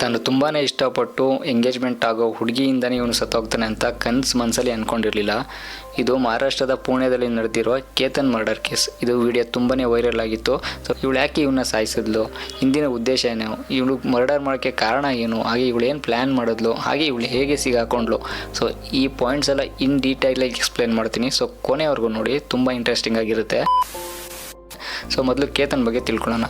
ತಾನು ತುಂಬಾ ಇಷ್ಟಪಟ್ಟು ಎಂಗೇಜ್ಮೆಂಟ್ ಆಗೋ ಹುಡುಗಿಯಿಂದನೇ ಇವನು ಸತ್ತೋಗ್ತಾನೆ ಅಂತ ಮನಸ್ಸಲ್ಲಿ ಅಂದ್ಕೊಂಡಿರಲಿಲ್ಲ. ಇದು ಮಹಾರಾಷ್ಟ್ರದ ಪುಣೆದಲ್ಲಿ ನಡೆದಿರೋ ಕೇತನ್ ಮರ್ಡರ್ ಕೇಸ್. ಇದು ವಿಡಿಯೋ ತುಂಬಾ ವೈರಲ್ ಆಗಿತ್ತು. ಸೊ ಇವಳು ಯಾಕೆ ಇವನ್ನ ಸಾಯಿಸಿದ್ಲು, ಹಿಂದಿನ ಉದ್ದೇಶ ಏನು, ಇವಳು ಮರ್ಡರ್ ಮಾಡೋಕ್ಕೆ ಕಾರಣ ಏನು, ಹಾಗೆ ಇವಳು ಏನು ಪ್ಲ್ಯಾನ್ ಮಾಡಿದ್ಲು, ಹಾಗೆ ಇವಳು ಹೇಗೆ ಸಿಗಾಕೊಂಡ್ಲು. ಸೊ ಈ ಪಾಯಿಂಟ್ಸ್ ಎಲ್ಲ ಇನ್ ಡೀಟೈಲಾಗಿ ಎಕ್ಸ್ಪ್ಲೇನ್ ಮಾಡ್ತೀನಿ. ಸೊ ಕೊನೆವರೆಗೂ ನೋಡಿ, ತುಂಬ ಇಂಟ್ರೆಸ್ಟಿಂಗ್ ಆಗಿರುತ್ತೆ. ಸೊ ಮೊದಲು ಕೇತನ್ ಬಗ್ಗೆ ತಿಳ್ಕೊಳ್ಳೋಣ.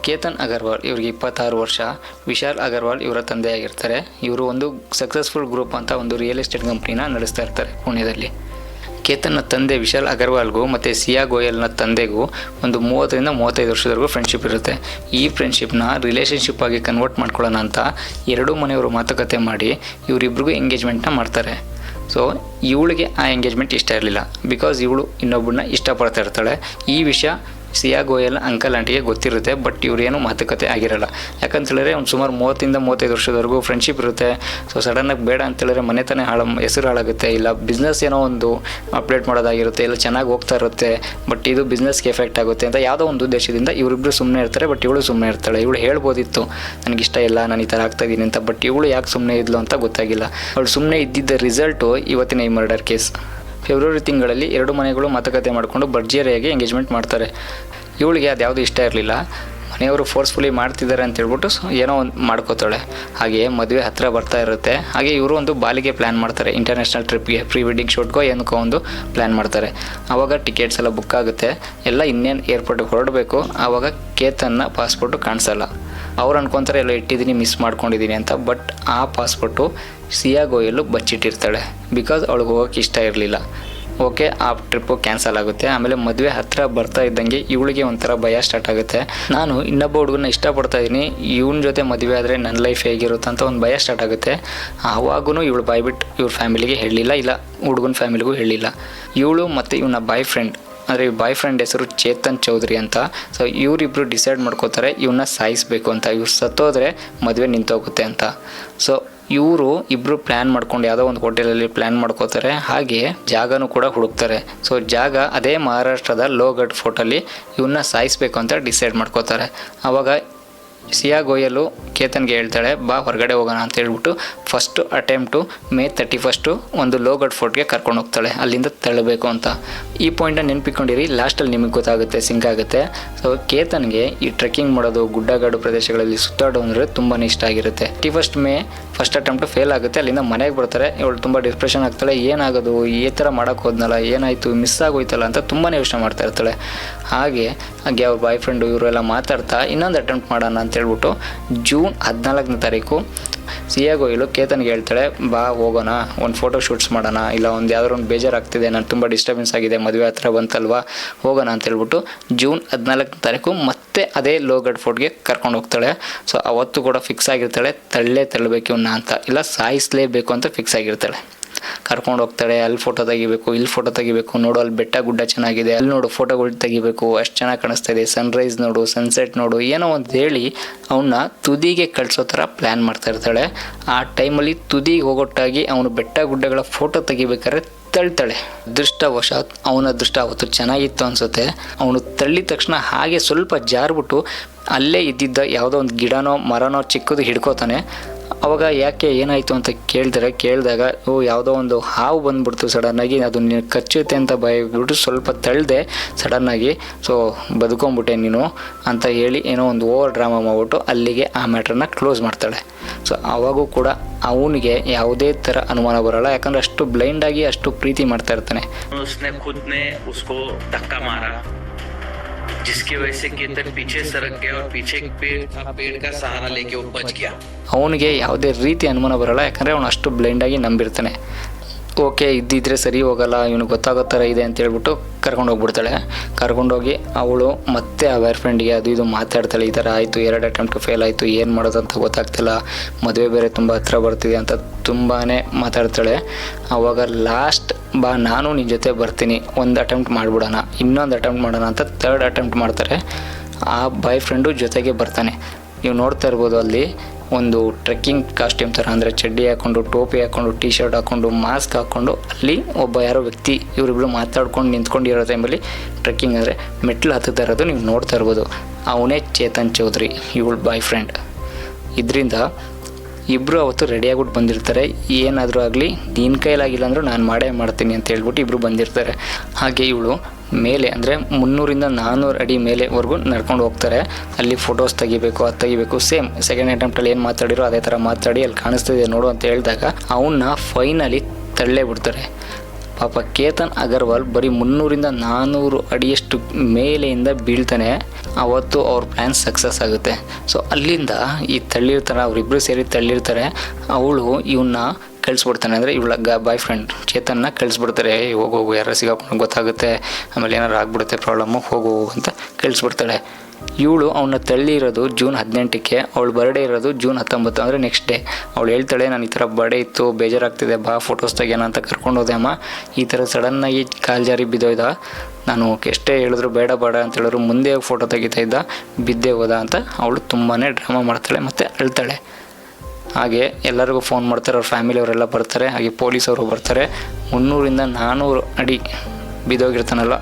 ಕೇತನ್ ಅಗರ್ವಾಲ್ ಇವ್ರಿಗೆ 26 ವರ್ಷ. ವಿಶಾಲ್ ಅಗರ್ವಾಲ್ ಇವರ ತಂದೆ ಆಗಿರ್ತಾರೆ. ಇವರು ಒಂದು ಸಕ್ಸಸ್ಫುಲ್ ಗ್ರೂಪ್ ಅಂತ ಒಂದು ರಿಯಲ್ ಎಸ್ಟೇಟ್ ಕಂಪ್ನಿನ ನಡೆಸ್ತಾ ಇರ್ತಾರೆ ಪುಣೆದಲ್ಲಿ. ಕೇತನ್ನ ತಂದೆ ವಿಶಾಲ್ ಅಗರ್ವಾಲ್ಗೂ ಮತ್ತು ಸಿಯಾ ಗೋಯಲ್ನ ತಂದೆಗೂ ಒಂದು 30ರಿಂದ 35 ವರ್ಷದವರೆಗೂ ಫ್ರೆಂಡ್ಶಿಪ್ ಇರುತ್ತೆ. ಈ ಫ್ರೆಂಡ್ಶಿಪ್ನ ರಿಲೇಷನ್ಶಿಪ್ ಆಗಿ ಕನ್ವರ್ಟ್ ಮಾಡ್ಕೊಳ್ಳೋಣ ಅಂತ ಎರಡೂ ಮನೆಯವರು ಮಾತುಕತೆ ಮಾಡಿ ಇವರಿಬ್ರಿಗೂ ಎಂಗೇಜ್ಮೆಂಟ್ನ ಮಾಡ್ತಾರೆ. ಸೊ ಇವಳಿಗೆ ಆ ಎಂಗೇಜ್ಮೆಂಟ್ ಇಷ್ಟ ಇರಲಿಲ್ಲ, ಬಿಕಾಸ್ ಇವಳು ಇನ್ನೊಬ್ಬಳನ್ನ ಇಷ್ಟಪಡ್ತಾ ಇರ್ತಾಳೆ. ಈ ವಿಷಯ ಸಿಯಾ ಗೋಯಲ್ ಅಂಕಲ್ ಆಂಟಿಗೆ ಗೊತ್ತಿರುತ್ತೆ, ಬಟ್ ಇವ್ರೇನು ಮಾತುಕತೆ ಆಗಿರಲ್ಲ. ಯಾಕಂತೇಳಿದ್ರೆ ಒಂದು ಸುಮಾರು 30ರಿಂದ 35 ವರ್ಷದವರೆಗೂ ಫ್ರೆಂಡ್ಶಿಪ್ ಇರುತ್ತೆ. ಸೊ ಸಡನ್ನಾಗಿ ಬೇಡ ಅಂತೇಳಿದ್ರೆ ಮನೆತನೇ ಹೆಸರು ಹಾಳಾಗುತ್ತೆ, ಇಲ್ಲ ಬಿಸ್ನೆಸ್ ಏನೋ ಒಂದು ಅಪ್ಡೇಟ್ ಮಾಡೋದಾಗಿರುತ್ತೆ, ಇಲ್ಲ ಚೆನ್ನಾಗಿ ಹೋಗ್ತಾ ಇರುತ್ತೆ, ಬಟ್ ಇದು ಬಿಸ್ನೆಸ್ಗೆ ಎಫೆಕ್ಟ್ ಆಗುತ್ತೆ ಅಂತ ಯಾವುದೋ ಒಂದು ಉದ್ದೇಶದಿಂದ ಇವರಿಬ್ಬರು ಸುಮ್ಮನೆ ಇರ್ತಾರೆ. ಬಟ್ ಇವಳು ಸುಮ್ಮನೆ ಇರ್ತಾಳೆ. ಇವಳು ಹೇಳ್ಬೋದಿತ್ತು ನನಗಿಷ್ಟ ಇಲ್ಲ, ನಾನು ಈ ಥರ ಆಗ್ತಾಯಿದ್ದೀನಿ ಅಂತ, ಬಟ್ ಇವಳು ಯಾಕೆ ಸುಮ್ಮನೆ ಇದ್ಲು ಅಂತ ಗೊತ್ತಾಗಿಲ್ಲ. ಅವಳು ಸುಮ್ಮನೆ ಇದ್ದಿದ್ದ ರಿಸಲ್ಟು ಇವತ್ತಿನ ಈ ಮರ್ಡರ್ ಕೇಸ್. ಫೆಬ್ರವರಿ ತಿಂಗಳಲ್ಲಿ ಎರಡು ಮನೆಗಳು ಮಾತುಕತೆ ಮಾಡಿಕೊಂಡು ಭರ್ಜರಿಯಾಗಿ ಎಂಗೇಜ್ಮೆಂಟ್ ಮಾಡ್ತಾರೆ. ಇವಳಿಗೆ ಅದು ಯಾವುದೂ ಇಷ್ಟ ಇರಲಿಲ್ಲ. ಮನೆಯವರು ಫೋರ್ಸ್ಫುಲಿ ಮಾಡ್ತಿದ್ದಾರೆ ಅಂತ ಹೇಳ್ಬಿಟ್ಟು ಏನೋ ಒಂದು ಮಾಡ್ಕೋತಾಳೆ. ಹಾಗೆ ಮದುವೆ ಹತ್ತಿರ ಬರ್ತಾ ಇರುತ್ತೆ. ಹಾಗೆ ಇವರು ಒಂದು ಬಾಲಿಗೆ ಪ್ಲ್ಯಾನ್ ಮಾಡ್ತಾರೆ, ಇಂಟರ್ನ್ಯಾಷನಲ್ ಟ್ರಿಪ್ಗೆ, ಪ್ರೀ ವೆಡ್ಡಿಂಗ್ ಶೂಟ್ಗೋ ಏನಕ್ಕೋ ಒಂದು ಪ್ಲ್ಯಾನ್ ಮಾಡ್ತಾರೆ. ಆವಾಗ ಟಿಕೆಟ್ಸ್ ಎಲ್ಲ ಬುಕ್ ಆಗುತ್ತೆ, ಎಲ್ಲ ಇನ್ನೇನು ಏರ್ಪೋರ್ಟಿಗೆ ಹೊರಡಬೇಕು. ಆವಾಗ ಕೇತನ್ನ ಪಾಸ್ಪೋರ್ಟು ಕಾಣಿಸಲ್ಲ. ಅವ್ರು ಅನ್ಕೊತಾರೆ ಎಲ್ಲ ಇಟ್ಟಿದ್ದೀನಿ, ಮಿಸ್ ಮಾಡ್ಕೊಂಡಿದ್ದೀನಿ ಅಂತ. ಬಟ್ ಆ ಪಾಸ್ಪೋರ್ಟು ಸಿಯಾ ಗೋಯಲ್ಲು ಬಚ್ಚಿಟ್ಟಿರ್ತಾಳೆ, ಬಿಕಾಸ್ ಅವಳಿಗೆ ಹೋಗೋಕ್ಕೆ ಇಷ್ಟ ಇರಲಿಲ್ಲ. ಓಕೆ, ಆ ಟ್ರಿಪ್ಪು ಕ್ಯಾನ್ಸಲ್ ಆಗುತ್ತೆ. ಆಮೇಲೆ ಮದುವೆ ಹತ್ತಿರ ಬರ್ತಾ ಇದ್ದಂಗೆ ಇವಳಿಗೆ ಒಂಥರ ಭಯ ಸ್ಟಾರ್ಟ್ ಆಗುತ್ತೆ. ನಾನು ಇನ್ನೊಬ್ಬ ಹುಡುಗನ ಇಷ್ಟಪಡ್ತಾ ಇದ್ದೀನಿ, ಇವನ ಜೊತೆ ಮದುವೆ ಆದರೆ ನನ್ನ ಲೈಫ್ ಹೇಗಿರುತ್ತೆ ಅಂತ ಒಂದು ಭಯ ಸ್ಟಾರ್ಟ್ ಆಗುತ್ತೆ. ಆವಾಗೂ ಇವಳು ಬಾಯ್ಬಿಟ್ಟು ಇವ್ರ ಫ್ಯಾಮಿಲಿಗೆ ಹೇಳಲಿಲ್ಲ, ಇಲ್ಲ ಹುಡುಗನ ಫ್ಯಾಮಿಲಿಗೂ ಹೇಳಿಲ್ಲ. ಇವಳು ಮತ್ತು ಇವನ ಬಾಯ್ ಫ್ರೆಂಡ್, ಅಂದರೆ ಬಾಯ್ ಫ್ರೆಂಡ್ ಹೆಸರು ಚೇತನ್ ಚೌಧರಿ ಅಂತ. ಸೊ ಇವರಿಬ್ಬರು ಡಿಸೈಡ್ ಮಾಡ್ಕೋತಾರೆ ಇವನ್ನ ಸಾಯಿಸಬೇಕು ಅಂತ. ಇವ್ರು ಸತ್ತೋದ್ರೆ ಮದುವೆ ನಿಂತೋಗುತ್ತೆ ಅಂತ. ಸೊ ಇವರು ಇಬ್ಬರು ಪ್ಲ್ಯಾನ್ ಮಾಡ್ಕೊಂಡು ಯಾವುದೋ ಒಂದು ಹೋಟೆಲಲ್ಲಿ ಪ್ಲ್ಯಾನ್ ಮಾಡ್ಕೋತಾರೆ. ಹಾಗೆ ಜಾಗನೂ ಕೂಡ ಹುಡುಕ್ತಾರೆ. ಸೊ ಜಾಗ ಅದೇ ಮಹಾರಾಷ್ಟ್ರದ ಲೋಗಢ್ ಫೋರ್ಟಲ್ಲಿ ಇವನ್ನ ಸಾಯಿಸಬೇಕು ಅಂತ ಡಿಸೈಡ್ ಮಾಡ್ಕೋತಾರೆ. ಆವಾಗ ಸಿಯಾ ಗೋಯಲು ಕೇತನ್ಗೆ ಹೇಳ್ತಾಳೆ, ಬಾ ಹೊರಗಡೆ ಹೋಗೋಣ ಅಂತ ಹೇಳ್ಬಿಟ್ಟು ಫಸ್ಟು ಅಟೆಂಪ್ಟು ಮೇ 31 ಒಂದು ಲೋಗಢ್ ಫೋರ್ಟ್ಗೆ ಕರ್ಕೊಂಡು ಹೋಗ್ತಾಳೆ, ಅಲ್ಲಿಂದ ತಳ್ಳಬೇಕು ಅಂತ. ಈ ಪಾಯಿಂಟನ್ನ ನೆನಪಿಕೊಂಡಿರಿ, ಲಾಸ್ಟಲ್ಲಿ ನಿಮಗೆ ಗೊತ್ತಾಗುತ್ತೆ, ಸಿಂಕ್ ಆಗುತ್ತೆ. ಸೊ ಕೇತನ್ಗೆ ಈ ಟ್ರೆಕ್ಕಿಂಗ್ ಮಾಡೋದು, ಗುಡ್ಡಗಾಡು ಪ್ರದೇಶಗಳಲ್ಲಿ ಸುತ್ತಾಡೋ ಅಂದರೆ ತುಂಬಾ ಇಷ್ಟ ಆಗಿರುತ್ತೆ. 31 ಮೇ ಫಸ್ಟ್ ಅಟೆಂಪ್ಟು ಫೇಲ್ ಆಗುತ್ತೆ. ಅಲ್ಲಿಂದ ಮನೆಗೆ ಬರ್ತಾರೆ. ಇವಳು ತುಂಬ ಡಿಪ್ರೆಷನ್ ಆಗ್ತಾಳೆ, ಏನಾಗೋದು, ಈ ಥರ ಮಾಡೋಕ್ಕೆ ಹೋದ್ನಲ್ಲ, ಏನಾಯಿತು, ಮಿಸ್ ಆಗೋಯ್ತಲ್ಲ ಅಂತ ತುಂಬಾ ಯೋಚನೆ ಮಾಡ್ತಾ ಇರ್ತಾಳೆ. ಹಾಗೆ ಅವ್ರ ಬಾಯ್ ಫ್ರೆಂಡು ಇವರೆಲ್ಲ ಮಾತಾಡ್ತಾ ಇನ್ನೊಂದು ಅಟೆಂಪ್ಟ್ ಮಾಡೋಣ ಅಂತ ಹೇಳ್ಬಿಟ್ಟು ಜೂನ್ 14ನೇ ತಾರೀಕು ಸಿಯಾ ಗೋಯಲು ಕೇತನ್ಗೆ ಹೇಳ್ತಾಳೆ, ಬಾ ಹೋಗೋಣ, ಒಂದು ಫೋಟೋ ಶೂಟ್ಸ್ ಮಾಡೋಣ, ಇಲ್ಲ ಒಂದು ಯಾವ್ದಾದ್ರು ಒಂದು ಬೇಜಾರಾಗ್ತಿದೆ, ನಾನು ತುಂಬ ಡಿಸ್ಟರ್ಬೆನ್ಸ್ ಆಗಿದೆ, ಮದುವೆ ಹತ್ರ ಬಂತಲ್ವಾ, ಹೋಗೋಣ ಅಂತ ಹೇಳ್ಬಿಟ್ಟು ಜೂನ್ 14ನೇ ತಾರೀಕು ಮತ್ತೆ ಅದೇ ಲೋಗಢ್ ಫೋರ್ಟ್ಗೆ ಕರ್ಕೊಂಡು ಹೋಗ್ತಾಳೆ. ಸೊ ಅವತ್ತು ಕೂಡ ಫಿಕ್ಸ್ ಆಗಿರ್ತಾಳೆ, ತಳ್ಳಬೇಕು ಇವನ್ನ ಅಂತ, ಇಲ್ಲ ಸಾಯಿಸಲೇಬೇಕು ಅಂತ ಫಿಕ್ಸ್ ಆಗಿರ್ತಾಳೆ. ಕರ್ಕೊಂಡು ಹೋಗ್ತಾಳೆ. ಅಲ್ಲಿ ಫೋಟೋ ತೆಗಿಬೇಕು, ಇಲ್ಲಿ ಫೋಟೋ ತೆಗಿಬೇಕು, ನೋಡು ಅಲ್ಲಿ ಬೆಟ್ಟ ಗುಡ್ಡ ಚೆನ್ನಾಗಿದೆ, ಅಲ್ಲಿ ನೋಡು ಫೋಟೋಗಳು ತೆಗಿಬೇಕು, ಅಷ್ಟು ಚೆನ್ನಾಗಿ ಕಾಣಿಸ್ತಾ ಇದೆ, ಸನ್ರೈಸ್ ನೋಡು, ಸನ್ಸೆಟ್ ನೋಡು, ಏನೋ ಒಂದು ಹೇಳಿ ಅವನ್ನ ತುದಿಗೆ ಕಳಿಸೋ ಥರ ಪ್ಲ್ಯಾನ್ ಮಾಡ್ತಾ ಇರ್ತಾಳೆ. ಆ ಟೈಮಲ್ಲಿ ತುದಿಗೆ ಹೋಗೊಟ್ಟಾಗಿ ಅವನು ಬೆಟ್ಟ ಗುಡ್ಡಗಳ ಫೋಟೋ ತೆಗಿಬೇಕಾದ್ರೆ ತಳ್ತಾಳೆ. ಅದೃಷ್ಟವಶಾತ್ ಅವನ ಅದೃಷ್ಟ ಅವತ್ತು ಚೆನ್ನಾಗಿತ್ತು ಅನಿಸುತ್ತೆ. ಅವನು ತಳ್ಳಿದ ತಕ್ಷಣ ಹಾಗೆ ಸ್ವಲ್ಪ ಜಾರ್ಬಿಟ್ಟು ಅಲ್ಲೇ ಇದ್ದಿದ್ದ ಯಾವುದೋ ಒಂದು ಗಿಡನೋ ಮರನೋ ಚಿಕ್ಕದು ಹಿಡ್ಕೋತಾನೆ. ಅವಾಗ ಯಾಕೆ ಏನಾಯಿತು ಅಂತ ಕೇಳಿದಾಗ ಯಾವುದೋ ಒಂದು ಹಾವು ಬಂದುಬಿಡ್ತು ಸಡನ್ನಾಗಿ, ಅದು ನೀನು ಕಚ್ಚುತ್ತೆ ಅಂತ ಭಯಬಿಟ್ಟು ಸ್ವಲ್ಪ ತಳ್ದೆ ಸಡನ್ನಾಗಿ. ಸೊ ಬದುಕೊಂಬಿಟ್ಟೆ ನೀನು ಅಂತ ಹೇಳಿ ಏನೋ ಒಂದು ಓವರ್ ಡ್ರಾಮಾ ಮಾಡಿಬಿಟ್ಟು ಅಲ್ಲಿಗೆ ಆ ಮ್ಯಾಟ್ರನ್ನ ಕ್ಲೋಸ್ ಮಾಡ್ತಾಳೆ. ಸೊ ಅವಾಗೂ ಕೂಡ ಅವನಿಗೆ ಯಾವುದೇ ಥರ ಅನುಮಾನ ಬರೋಲ್ಲ, ಯಾಕಂದರೆ ಅಷ್ಟು ಬ್ಲೈಂಡಾಗಿ ಅಷ್ಟು ಪ್ರೀತಿ ಮಾಡ್ತಾ ಇರ್ತಾನೆ. जिसकी वजह से केतन पीछे सरक गया और पीछे एक पेड़ का सहारा लेके वो बच गया. ಅವನಿಗೆ ಯಾವುದೇ ರೀತಿ ಅನುಮಾನ ಬರೋಲ್ಲ, ಯಾಕಂದರೆ ಅವನು ಅಷ್ಟು ಬ್ಲೈಂಡಾಗಿ ನಂಬಿರ್ತಾನೆ. ಓಕೆ, ಇದ್ದಿದ್ರೆ ಸರಿ ಹೋಗಲ್ಲ, ಇವನಿಗೆ ಗೊತ್ತಾಗೋ ಥರ ಇದೆ ಅಂತ ಹೇಳ್ಬಿಟ್ಟು ಕರ್ಕೊಂಡೋಗ್ಬಿಡ್ತಾಳೆ. ಕರ್ಕೊಂಡೋಗಿ ಅವಳು ಮತ್ತೆ ಆ ಬಾಯ್ ಫ್ರೆಂಡಿಗೆ ಅದು ಇದು ಮಾತಾಡ್ತಾಳೆ, ಈ ಥರ ಆಯಿತು, 2 ಅಟೆಂಪ್ಟು ಫೇಲ್ ಆಯಿತು, ಏನು ಮಾಡೋದು ಅಂತ ಗೊತ್ತಾಗ್ತಿಲ್ಲ, ಮದುವೆ ಬೇರೆ ತುಂಬ ಹತ್ರ ಬರ್ತಿದೆ ಅಂತ ತುಂಬಾ ಮಾತಾಡ್ತಾಳೆ. ಆವಾಗ ಲಾಸ್ಟ್, ಬಾ ನಾನು ನಿನ್ನ ಜೊತೆ ಬರ್ತೀನಿ, ಒಂದು ಅಟೆಂಪ್ಟ್ ಮಾಡಿಬಿಡೋಣ, ಇನ್ನೊಂದು ಅಟೆಂಪ್ಟ್ ಮಾಡೋಣ ಅಂತ 3rd ಅಟೆಂಪ್ಟ್ ಮಾಡ್ತಾರೆ. ಆ ಬಾಯ್ ಫ್ರೆಂಡು ಜೊತೆಗೆ ಬರ್ತಾನೆ. ನೀವು ನೋಡ್ತಾ ಇರ್ಬೋದು ಅಲ್ಲಿ ಒಂದು ಟ್ರೆಕ್ಕಿಂಗ್ ಕಾಸ್ಟ್ಯೂಮ್ ಥರ, ಅಂದರೆ ಚಡ್ಡಿ ಹಾಕ್ಕೊಂಡು, ಟೋಪಿ ಹಾಕ್ಕೊಂಡು, ಟೀ ಶರ್ಟ್ ಹಾಕ್ಕೊಂಡು, ಮಾಸ್ಕ್ ಹಾಕ್ಕೊಂಡು ಅಲ್ಲಿ ಒಬ್ಬ ಯಾರೋ ವ್ಯಕ್ತಿ ಇವರಿಬ್ರು ಮಾತಾಡ್ಕೊಂಡು ನಿಂತ್ಕೊಂಡಿರೋ ಟೈಮಲ್ಲಿ ಟ್ರೆಕ್ಕಿಂಗ್ ಅಂದರೆ ಮೆಟ್ಲು ಹತ್ತುತ್ತಾ ಇರೋದು ನೀವು ನೋಡ್ತಾ ಇರ್ಬೋದು. ಅವನೇ ಚೇತನ್ ಚೌಧರಿ, ಇವಳು ಬಾಯ್ ಫ್ರೆಂಡ್. ಇದರಿಂದ ಇಬ್ಬರು ಅವತ್ತು ರೆಡಿಯಾಗ್ಬಿಟ್ಟು ಬಂದಿರ್ತಾರೆ. ಏನಾದರೂ ಆಗಲಿ ನಿನ್ನ ಕೈಲಾಗಿಲ್ಲ ಅಂದರೂ ನಾನು ಮಾಡೇ ಮಾಡ್ತೀನಿ ಅಂತ ಹೇಳ್ಬಿಟ್ಟು ಇಬ್ಬರು ಬಂದಿರ್ತಾರೆ. ಹಾಗೆ ಇವಳು ಮೇಲೆ ಅಂದರೆ 300-400 ಅಡಿ ಮೇಲೆವರೆಗೂ ನಡ್ಕೊಂಡು ಹೋಗ್ತಾರೆ. ಅಲ್ಲಿ ಫೋಟೋಸ್ ತೆಗಿಬೇಕು, ಅದು ತೆಗಿಬೇಕು. ಸೇಮ್ ಸೆಕೆಂಡ್ ಅಟೆಂಪ್ಟಲ್ಲಿ ಏನು ಮಾತಾಡಿರೋ ಅದೇ ಥರ ಮಾತಾಡಿ ಅಲ್ಲಿ ಕಾಣಿಸ್ತಿದೆ ನೋಡು ಅಂತ ಹೇಳಿದಾಗ ಅವನ್ನ ಫೈನಲಿ ತಳ್ಳೇ ಬಿಡ್ತಾರೆ. ಪಾಪ ಕೇತನ್ ಅಗರ್ವಾಲ್ ಬರೀ 300-400 ಅಡಿಯಷ್ಟು ಮೇಲೆಯಿಂದ ಬೀಳ್ತಾನೆ. ಅವತ್ತು ಅವ್ರ ಪ್ಲ್ಯಾನ್ ಸಕ್ಸಸ್ ಆಗುತ್ತೆ. ಸೊ ಅಲ್ಲಿಂದ ಈ ತಳ್ಳಿರ್ತಾರೆ, ಅವರಿಬ್ಬರು ಸೇರಿ ತಳ್ಳಿರ್ತಾರೆ. ಅವಳು ಇವನ್ನ ಕಳಿಸ್ಬಿಡ್ತಾನೆ, ಅಂದರೆ ಇವಳ ಬಾಯ್ ಫ್ರೆಂಡ್ ಚೇತನ್ನ ಕಳಿಸ್ಬಿಡ್ತಾರೆ. ಹೋಗು ಯಾರು ಸಿಗಾಕೊಂಡು ಗೊತ್ತಾಗುತ್ತೆ, ಆಮೇಲೆ ಏನಾರು ಆಗ್ಬಿಡುತ್ತೆ ಪ್ರಾಬ್ಲಮ್ಮು, ಹೋಗು ಅಂತ ಕಳಿಸ್ಬಿಡ್ತಾಳೆ. ಇವಳು ಅವನ್ನ ತಳ್ಳಿರೋದು ಜೂನ್ 18ಕ್ಕೆ, ಅವಳು ಬರ್ಡೇ ಇರೋದು ಜೂನ್ 19, ಅಂದರೆ ನೆಕ್ಸ್ಟ್ ಡೇ. ಅವಳು ಹೇಳ್ತಾಳೆ, ನಾನು ಈ ಥರ ಬರ್ಡೇ ಇತ್ತು, ಬೇಜಾರಾಗ್ತಿದೆ, ಬಾ ಫೋಟೋಸ್ ತೆಗೆಯೋಣ ಅಂತ ಕರ್ಕೊಂಡು ಹೋದೆ ಅಮ್ಮ. ಈ ಥರ ಸಡನ್ನಾಗಿ ಕಾಲು ಜಾರಿ ಬಿದ್ದೋಯ್ದ, ನಾನು ಎಷ್ಟೇ ಹೇಳಿದ್ರು ಬೇಡ ಅಂತ ಹೇಳಿದ್ರು ಮುಂದೆ ಫೋಟೋ ತೆಗಿತಾ ಇದ್ದ, ಬಿದ್ದೇ ಹೋದ ಅಂತ ಅವಳು ತುಂಬಾ ಡ್ರಾಮಾ ಮಾಡ್ತಾಳೆ ಮತ್ತು ಅಳ್ತಾಳೆ. ಹಾಗೆ ಎಲ್ಲರಿಗೂ ಫೋನ್ ಮಾಡ್ತಾರೆ, ಅವ್ರ ಫ್ಯಾಮಿಲಿಯವರೆಲ್ಲ ಬರ್ತಾರೆ. ಹಾಗೆ ಪೊಲೀಸವರು ಬರ್ತಾರೆ. 300-400 ಅಡಿ ಬಿದ್ದೋಗಿರ್ತಾನಲ್ಲ,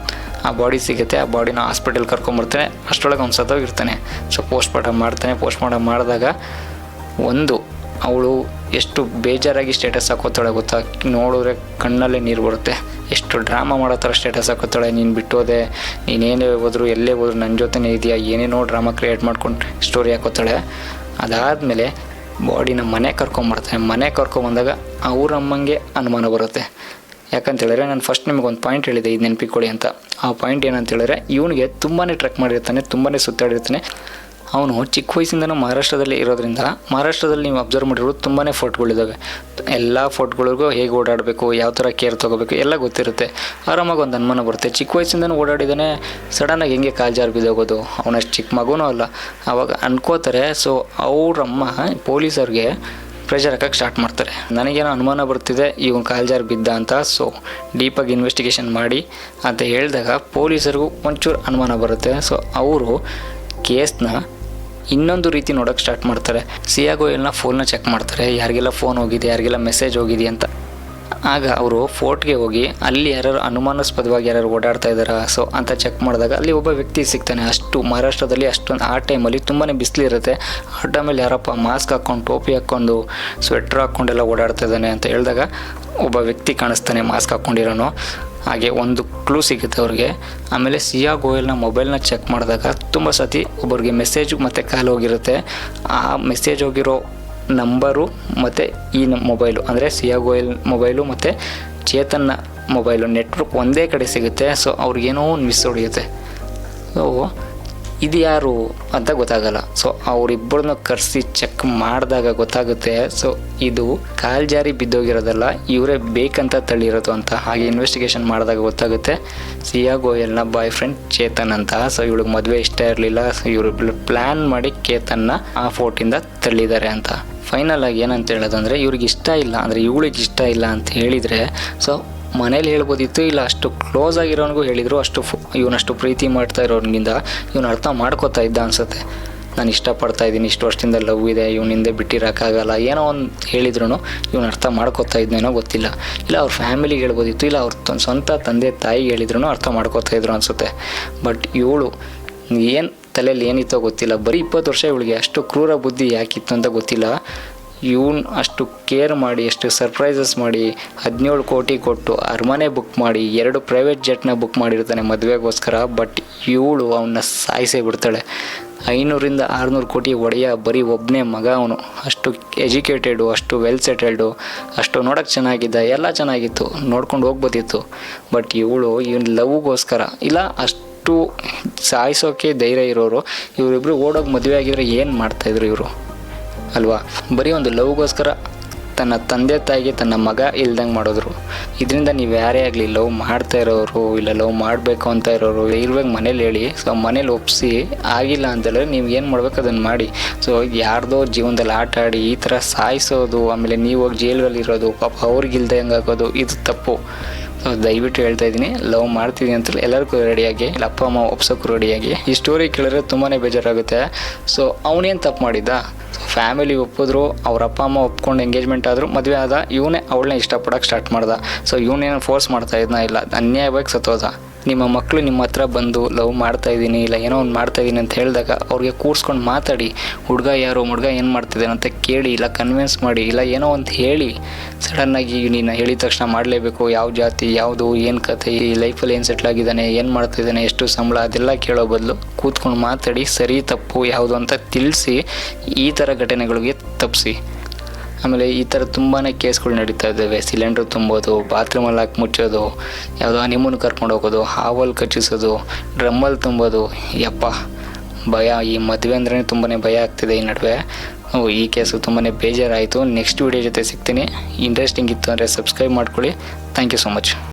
ಆ ಬಾಡಿ ಸಿಗುತ್ತೆ. ಆ ಬಾಡಿನ ಹಾಸ್ಪಿಟಲ್ ಕರ್ಕೊಂಬರ್ತಾನೆ. ಅಷ್ಟರೊಳಗೆ ಅವ್ನು ಸತ್ತೋಗಿರ್ತಾನೆ. ಸೊ ಪೋಸ್ಟ್ ಮಾರ್ಟಮ್ ಮಾಡ್ತಾನೆ. ಪೋಸ್ಟ್ ಮಾರ್ಟಮ್ ಮಾಡಿದಾಗ ಅವಳು ಎಷ್ಟು ಬೇಜಾರಾಗಿ ಸ್ಟೇಟಸ್ ಹಾಕೋತಾಳೆ ಗೊತ್ತಾ, ನೋಡಿದ್ರೆ ಕಣ್ಣಲ್ಲೇ ನೀರು ಬರುತ್ತೆ. ಎಷ್ಟು ಡ್ರಾಮಾ ಮಾಡೋ ಥರ ಸ್ಟೇಟಸ್ ಹಾಕೋತಾಳೆ. ನೀನು ಬಿಟ್ಟೋದೆ, ನೀನೇನೇ ಹೋದ್ರು ಎಲ್ಲೇ ಹೋದ್ರು ನನ್ನ ಜೊತೆನೇ ಇದೆಯಾ, ಏನೇನೋ ಡ್ರಾಮಾ ಕ್ರಿಯೇಟ್ ಮಾಡ್ಕೊಂಡು ಸ್ಟೋರಿ ಹಾಕೋತಾಳೆ. ಅದಾದಮೇಲೆ ಬಾಡಿನ ಮನೆ ಕರ್ಕೊಂಬರ್ತಾನೆ. ಮನೆ ಕರ್ಕೊಂಬಂದಾಗ ಅವ್ರಮ್ಮಂಗೆ ಅನುಮಾನ ಬರುತ್ತೆ. ಯಾಕಂತ ಹೇಳಿದ್ರೆ ನಾನು ಫಸ್ಟ್ ನಿಮಗೊಂದು ಪಾಯಿಂಟ್ ಹೇಳಿದೆ, ಇದು ನೆನಪಿಕೊಳ್ಳಿ ಅಂತ. ಆ ಪಾಯಿಂಟ್ ಏನಂತ ಹೇಳಿದ್ರೆ, ಇವನಿಗೆ ತುಂಬಾ ಟ್ರೆಕ್ ಮಾಡಿರ್ತಾನೆ, ತುಂಬಾ ಸುತ್ತಾಡಿರ್ತಾನೆ. ಅವನು ಚಿಕ್ಕ ವಯಸ್ಸಿಂದನೂ ಮಹಾರಾಷ್ಟ್ರದಲ್ಲಿ ಇರೋದ್ರಿಂದ, ಮಹಾರಾಷ್ಟ್ರದಲ್ಲಿ ನೀವು ಅಬ್ಸರ್ವ್ ಮಾಡಿರೋದು ತುಂಬಾ ಫೋರ್ಟ್ಗಳಿದ್ದಾವೆ. ಎಲ್ಲ ಫೋರ್ಟ್ಗಳಿಗೂ ಹೇಗೆ ಓಡಾಡಬೇಕು, ಯಾವ ಥರ ಕೇರ್ ತೊಗೋಬೇಕು ಎಲ್ಲ ಗೊತ್ತಿರುತ್ತೆ. ಆರಾಮಾಗಿ ಒಂದು ಅನುಮಾನ ಬರುತ್ತೆ. ಚಿಕ್ಕ ವಯಸ್ಸಿಂದನೂ ಓಡಾಡಿದ್ದಾನೆ, ಸಡನ್ನಾಗಿ ಹೆಂಗೆ ಕಾಲು ಜಾರಿ ಬಿದ್ದೋಗೋದು, ಅವನಷ್ಟು ಚಿಕ್ಕ ಮಗುನೂ ಅಲ್ಲ. ಆವಾಗ ಅನ್ಕೋತಾರೆ. ಸೊ ಅವರಮ್ಮ ಪೊಲೀಸರಿಗೆ ಪ್ರೆಷರ್ ಹಾಕಕ್ಕೆ ಸ್ಟಾರ್ಟ್ ಮಾಡ್ತಾರೆ. ನನಗೇನೋ ಅನುಮಾನ ಬರ್ತಿದೆ ಇವನು ಕಾಲು ಜಾರಿ ಬಿದ್ದ ಅಂತ. ಸೊ ಡೀಪಾಗಿ ಇನ್ವೆಸ್ಟಿಗೇಷನ್ ಮಾಡಿ ಅಂತ ಹೇಳಿದಾಗ ಪೊಲೀಸರಿಗೂ ಒಂಚೂರು ಅನುಮಾನ ಬರುತ್ತೆ. ಸೊ ಅವರು ಕೇಸ್ನ ಇನ್ನೊಂದು ರೀತಿ ನೋಡೋಕ್ಕೆ ಸ್ಟಾರ್ಟ್ ಮಾಡ್ತಾರೆ. ಸಿಯಾ ಗೋಯಲ್ನ ಫೋನ್ನ ಚೆಕ್ ಮಾಡ್ತಾರೆ, ಯಾರಿಗೆಲ್ಲ ಫೋನ್ ಹೋಗಿದೆ, ಯಾರಿಗೆಲ್ಲ ಮೆಸೇಜ್ ಹೋಗಿದೆ ಅಂತ. ಆಗ ಅವರು ಫೋರ್ಟ್ಗೆ ಹೋಗಿ ಅಲ್ಲಿ ಯಾರು ಅನುಮಾನಾಸ್ಪದವಾಗಿ ಯಾರು ಓಡಾಡ್ತಾ ಇದ್ದಾರಾ ಸೊ ಅಂತ ಚೆಕ್ ಮಾಡಿದಾಗ ಅಲ್ಲಿ ಒಬ್ಬ ವ್ಯಕ್ತಿ ಸಿಗ್ತಾನೆ. ಅಷ್ಟು ಮಹಾರಾಷ್ಟ್ರದಲ್ಲಿ ಅಷ್ಟೊಂದು ಆ ಟೈಮಲ್ಲಿ ತುಂಬಾ ಬಿಸಿಲಿರುತ್ತೆ. ಆ ಟೈಮಲ್ಲಿ ಯಾರಪ್ಪ ಮಾಸ್ಕ್ ಹಾಕ್ಕೊಂಡು, ಟೋಪಿ ಹಾಕ್ಕೊಂಡು, ಸ್ವೆಟ್ರ್ ಹಾಕ್ಕೊಂಡೆಲ್ಲ ಓಡಾಡ್ತಾ ಇದ್ದಾನೆ ಅಂತ ಹೇಳಿದಾಗ ಒಬ್ಬ ವ್ಯಕ್ತಿ ಕಾಣಿಸ್ತಾನೆ ಮಾಸ್ಕ್ ಹಾಕ್ಕೊಂಡಿರೋನು. ಹಾಗೆ ಒಂದು ಕ್ಲೂ ಸಿಗುತ್ತೆ ಅವ್ರಿಗೆ. ಆಮೇಲೆ ಸಿಯಾ ಗೋಯಲ್ನ ಮೊಬೈಲ್ನ ಚೆಕ್ ಮಾಡಿದಾಗ ತುಂಬ ಸತಿ ಒಬ್ಬರಿಗೆ ಮೆಸೇಜ್ ಮತ್ತು ಕಾಲ್ ಹೋಗಿರುತ್ತೆ. ಆ ಮೆಸೇಜ್ ಹೋಗಿರೋ ನಂಬರು ಮತ್ತು ಈ ಮೊಬೈಲು ಅಂದರೆ ಸಿಯಾ ಗೋಯಲ್ ಮೊಬೈಲು ಮತ್ತು ಚೇತನ್ನ ಮೊಬೈಲು ನೆಟ್ವರ್ಕ್ ಒಂದೇ ಕಡೆ ಸಿಗುತ್ತೆ. ಸೊ ಅವ್ರಿಗೇನೋ ಒಂದು ಮಿಸ್ ಹೊಡೆಯುತ್ತೆ. ಸೊ ಇದು ಯಾರು ಅಂತ ಗೊತ್ತಾಗಲ್ಲ. ಸೊ ಅವರಿಬ್ಬರನ್ನ ಕರೆಸಿ ಚೆಕ್ ಮಾಡಿದಾಗ ಗೊತ್ತಾಗುತ್ತೆ. ಸೊ ಇದು ಕಾಲು ಜಾರಿ ಬಿದ್ದೋಗಿರೋದಲ್ಲ, ಇವರೇ ಬೇಕಂತ ತಳ್ಳಿರೋದು ಅಂತ. ಹಾಗೆ ಇನ್ವೆಸ್ಟಿಗೇಷನ್ ಮಾಡಿದಾಗ ಗೊತ್ತಾಗುತ್ತೆ ಸಿಯಾ ಗೋಯಲ್ನ ಬಾಯ್ ಫ್ರೆಂಡ್ ಚೇತನ್ ಅಂತ. ಸೊ ಇವಳಿಗೆ ಮದುವೆ ಇಷ್ಟ ಇರಲಿಲ್ಲ. ಸೊ ಇವರು ಪ್ಲ್ಯಾನ್ ಮಾಡಿ ಕೇತನ್ನ ಆ ಫೋರ್ಟಿಂದ ತಳ್ಳಿದ್ದಾರೆ ಅಂತ. ಫೈನಲ್ ಆಗಿ ಏನಂತ ಹೇಳೋದಂದರೆ, ಇವ್ರಿಗೆ ಇಷ್ಟ ಇಲ್ಲ ಅಂದರೆ ಇವಳಿಗೆ ಇಷ್ಟ ಇಲ್ಲ ಅಂತ ಹೇಳಿದರೆ ಸೊ ಮನೇಲಿ ಹೇಳ್ಬೋದಿತ್ತು, ಇಲ್ಲ ಅಷ್ಟು ಕ್ಲೋಸ್ ಆಗಿರೋನಿಗೂ ಹೇಳಿದರು. ಇವನಷ್ಟು ಪ್ರೀತಿ ಮಾಡ್ತಾ ಇರೋನಿಂದ ಇವನು ಅರ್ಥ ಮಾಡ್ಕೋತಾ ಇದ್ದ ಅನಿಸುತ್ತೆ. ನಾನು ಇಷ್ಟಪಡ್ತಾ ಇದ್ದೀನಿ, ಇಷ್ಟು ವರ್ಷದಿಂದ ಲವ್ ಇದೆ, ಇವನಿಂದ ಬಿಟ್ಟಿರೋಕ್ಕಾಗಲ್ಲ, ಏನೋ ಒಂದು ಹೇಳಿದ್ರು ಇವನು ಅರ್ಥ ಮಾಡ್ಕೋತಾ ಇದ್ನೇನೋ ಗೊತ್ತಿಲ್ಲ. ಇಲ್ಲ ಅವ್ರ ಫ್ಯಾಮಿಲಿಗೆ ಹೇಳ್ಬೋದಿತ್ತು, ಇಲ್ಲ ಅವ್ರ ಸ್ವಂತ ತಂದೆ ತಾಯಿಗೆ ಹೇಳಿದ್ರು ಅರ್ಥ ಮಾಡ್ಕೋತಾ ಇದ್ರು ಅನಿಸುತ್ತೆ. ಬಟ್ ಇವಳು ಏನು ತಲೆಯಲ್ಲಿ ಏನಿತ್ತೋ ಗೊತ್ತಿಲ್ಲ. ಬರೀ 20 ವರ್ಷ ಇವಳಿಗೆ ಅಷ್ಟು ಕ್ರೂರ ಬುದ್ಧಿ ಯಾಕಿತ್ತು ಅಂತ ಗೊತ್ತಿಲ್ಲ. ಇವನು ಅಷ್ಟು ಕೇರ್ ಮಾಡಿ, ಅಷ್ಟು ಸರ್ಪ್ರೈಸಸ್ ಮಾಡಿ, 17 ಕೋಟಿ ಕೊಟ್ಟು ಅರಮನೆ ಬುಕ್ ಮಾಡಿ, 2 ಪ್ರೈವೇಟ್ ಜೆಟ್ನ ಬುಕ್ ಮಾಡಿರ್ತಾನೆ ಮದುವೆಗೋಸ್ಕರ. ಬಟ್ ಇವಳು ಅವನ್ನ ಸಾಯಿಸೇ ಬಿಡ್ತಾಳೆ. 500-600 ಕೋಟಿ ಒಡೆಯ ಬರೀ ಒಬ್ಬನೇ ಮಗ ಅವನು. ಅಷ್ಟು ಎಜುಕೇಟೆಡು, ಅಷ್ಟು ವೆಲ್ ಸೆಟಲ್ಡು, ಅಷ್ಟು ನೋಡೋಕ್ಕೆ ಚೆನ್ನಾಗಿದ್ದ, ಎಲ್ಲ ಚೆನ್ನಾಗಿತ್ತು, ನೋಡ್ಕೊಂಡು ಹೋಗ್ಬೋದಿತ್ತು. ಬಟ್ ಇವಳು ಇವನ್ ಲವ್ಗೋಸ್ಕರ, ಇಲ್ಲ ಅಷ್ಟು ಸಾಯಿಸೋಕೆ ಧೈರ್ಯ ಇರೋರು ಇವರಿಬ್ಬರು ಓಡೋಗಿ ಮದುವೆ ಆಗಿದ್ರೆ ಏನು ಮಾಡ್ತಾಯಿದ್ರು ಇವರು ಅಲ್ವಾ? ಬರೀ ಒಂದು ಲವ್ಗೋಸ್ಕರ ತನ್ನ ತಂದೆ ತಾಯಿಗೆ ತನ್ನ ಮಗ ಇಲ್ದಂಗೆ ಮಾಡಿದ್ರು. ಇದರಿಂದ ನೀವು ಯಾರೇ ಆಗಲಿ ಲವ್ ಮಾಡ್ತಾ ಇರೋರು, ಇಲ್ಲ ಲವ್ ಮಾಡಬೇಕು ಅಂತ ಇರೋರು ಇರುವಾಗ ಮನೇಲಿ ಹೇಳಿ. ಸೊ ಮನೇಲಿ ಒಪ್ಪಿಸಿ ಆಗಿಲ್ಲ ಅಂತೇಳಿದ್ರೆ ನೀವು ಏನು ಮಾಡ್ಬೇಕು ಅದನ್ನು ಮಾಡಿ. ಸೊ ಯಾರ್ದೋ ಜೀವನದಲ್ಲಿ ಆಟ ಆಡಿ ಈ ಥರ ಸಾಯಿಸೋದು, ಆಮೇಲೆ ನೀವು ಹೋಗಿ ಜೈಲಲ್ಲಿ ಇರೋದು, ಪಾಪ ಅವ್ರಿಗಿಲ್ದೆ ಹಂಗೆ ಆಗೋದು, ಇದು ತಪ್ಪು. ಸೊ ದಯವಿಟ್ಟು ಹೇಳ್ತಾ ಇದ್ದೀನಿ, ಲವ್ ಮಾಡ್ತಿದ್ದೀನಿ ಅಂತ ಎಲ್ಲರಿಗೂ ರೆಡಿಯಾಗಿ, ಇಲ್ಲ ಅಪ್ಪ ಅಮ್ಮ ಒಪ್ಸೋಕ್ಕೂ ರೆಡಿಯಾಗಿ. ಈ ಸ್ಟೋರಿ ಕೇಳಿದ್ರೆ ತುಂಬಾ ಬೇಜಾರಾಗುತ್ತೆ. ಸೊ ಅವನೇನು ತಪ್ಪು ಮಾಡಿದ್ದ? ಫ್ಯಾಮಿಲಿ ಒಪ್ಪಿದ್ರು, ಅವ್ರ ಅಪ್ಪ ಅಮ್ಮ ಒಪ್ಕೊಂಡು ಎಂಗೇಜ್ಮೆಂಟ್ ಆದರೂ ಮದುವೆ ಆದ. ಇವನೇ ಅವಳನ್ನ ಇಷ್ಟಪಡೋಕ್ಕೆ ಸ್ಟಾರ್ಟ್ ಮಾಡ್ದ. ಸೊ ಇವನೇನು ಫೋರ್ಸ್ ಮಾಡ್ತಾ ಇದ್ನ? ಇಲ್ಲ, ಅನ್ಯಾಯವಾಗಿ ಸತ್ತೋದ. ನಿಮ್ಮ ಮಕ್ಕಳು ನಿಮ್ಮ ಹತ್ರ ಬಂದು ಲವ್ ಮಾಡ್ತಾಯಿದ್ದೀನಿ ಇಲ್ಲ ಏನೋ ಒಂದು ಮಾಡ್ತಾಯಿದ್ದೀನಿ ಅಂತ ಹೇಳಿದಾಗ ಅವ್ರಿಗೆ ಕೂರಿಸ್ಕೊಂಡು ಮಾತಾಡಿ, ಹುಡುಗ ಯಾರು, ಹುಡುಗ ಏನು ಮಾಡ್ತಿದ್ದಾನೆ ಅಂತ ಕೇಳಿ, ಇಲ್ಲ ಕನ್ವಿನ್ಸ್ ಮಾಡಿ, ಇಲ್ಲ ಏನೋ ಒಂದು ಹೇಳಿ. ಸಡನ್ನಾಗಿ ನೀನು ಹೇಳಿದ ತಕ್ಷಣ ಮಾಡಲೇಬೇಕು, ಯಾವ ಜಾತಿ, ಯಾವುದು, ಏನು ಕತೆ, ಈ ಲೈಫಲ್ಲಿ ಏನು ಸೆಟ್ಲ್ ಆಗಿದ್ದಾನೆ, ಏನು ಮಾಡ್ತಿದ್ದಾನೆ, ಎಷ್ಟು ಸಂಬಳ, ಅದೆಲ್ಲ ಕೇಳೋ ಬದಲು ಕೂತ್ಕೊಂಡು ಮಾತಾಡಿ ಸರಿ ತಪ್ಪು ಯಾವುದು ಅಂತ ತಿಳಿಸಿ ಈ ಥರ ಘಟನೆಗಳಿಗೆ ತಪ್ಪಿಸಿ. ಆಮೇಲೆ ಈ ಥರ ತುಂಬಾ ಕೇಸ್ಗಳು ನಡೀತಾ ಇದ್ದಾವೆ. ಸಿಲಿಂಡ್ರ್ ತುಂಬೋದು, ಬಾತ್ರೂಮಲ್ಲಿ ಹಾಕಿ ಮುಚ್ಚೋದು, ಯಾವುದೋ ಹನಿಮೂನ್ ಕರ್ಕೊಂಡು ಹೋಗೋದು, ಹಾವಲ್ಲಿ ಕಚ್ಚಿಸೋದು, ಡ್ರಮ್ಮಲ್ಲಿ ತುಂಬೋದು. ಯಪ್ಪ ಭಯ, ಈ ಮದುವೆ ಅಂದ್ರೆ ತುಂಬಾ ಭಯ ಆಗ್ತಿದೆ ಈ ನಡುವೆ. ಈ ಕೇಸು ತುಂಬಾ ಬೇಜಾರಾಯಿತು. ನೆಕ್ಸ್ಟ್ ವೀಡಿಯೋ ಜೊತೆ ಸಿಗ್ತೀನಿ. ಇಂಟ್ರೆಸ್ಟಿಂಗ್ ಇತ್ತು ಅಂದರೆ ಸಬ್ಸ್ಕ್ರೈಬ್ ಮಾಡ್ಕೊಳ್ಳಿ. Thank you so much.